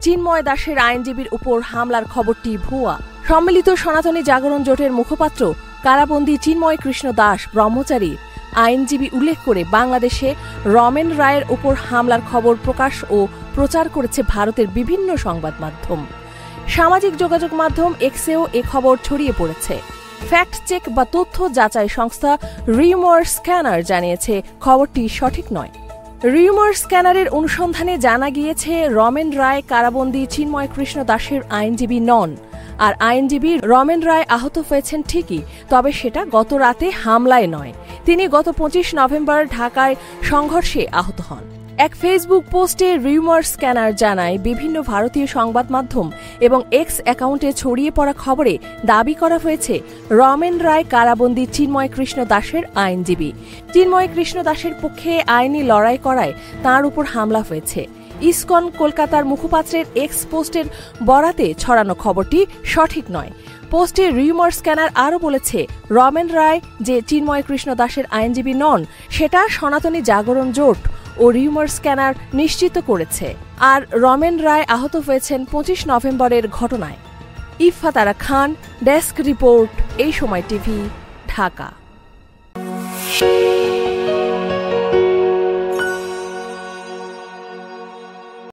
চিন্ময় দাসের আইনজীবীর উপর হামলার খবরটি ভুয়া। সম্মিলিত সনাতনী জাগরণ জোটের মুখপাত্র কারাবন্দী চিন্ময় কৃষ্ণ দাস ব্রহ্মচারী আইনজীবী উল্লেখ করে বাংলাদেশে রমেন রায়ের উপর হামলার খবর প্রকাশ ও প্রচার করেছে ভারতের বিভিন্ন সংবাদ মাধ্যম। সামাজিক যোগাযোগ মাধ্যম এক্সেও এ খবর ছড়িয়ে পড়েছে। ফ্যাক্ট চেক বা তথ্য যাচাই সংস্থা রিউমার স্ক্যানার জানিয়েছে খবরটি সঠিক নয়। রিউমার স্ক্যানারের অনুসন্ধানে জানা গিয়েছে রমেন রায় কারাবন্দী চিন্ময় কৃষ্ণ দাসের আইনজীবী নন। আর আইনজীবী রমেন রায় আহত হয়েছেন ঠিকই, তবে সেটা গত রাতে হামলায় নয়। তিনি গত 25 নভেম্বর ঢাকায় সংঘর্ষে আহত হন। এক ফেসবুক পোস্টে রিউমার স্ক্যানার জানায়, বিভিন্ন ভারতীয় সংবাদ মাধ্যম এবং এক্স অ্যাকাউন্টে ছড়িয়ে পড়া খবরে দাবি করা হয়েছে রমেন রায় কারাবন্দী চিন্ময় কৃষ্ণ দাসের আইনজীবী। চিন্ময় কৃষ্ণ দাসের পক্ষে আইনি লড়াই করায় তাঁর উপর হামলা হয়েছে। ইসকন কলকাতার মুখপাত্রের এক্স পোস্টের বরাতে ছড়ানো খবরটি সঠিক নয়। পোস্টে রিউমার স্ক্যানার আরও বলেছে, রমেন রায় যে চিন্ময় কৃষ্ণ দাসের আইনজীবী নন সেটা সনাতনী জাগরণ জোট ও রিউমার স্ক্যানার নিশ্চিত করেছে। আর রমেন রায় আহত হয়েছেন 25 নভেম্বরের ঘটনায়। ইফফাত আরা খান, ডেস্ক রিপোর্ট, এই সময় টিভি, ঢাকা।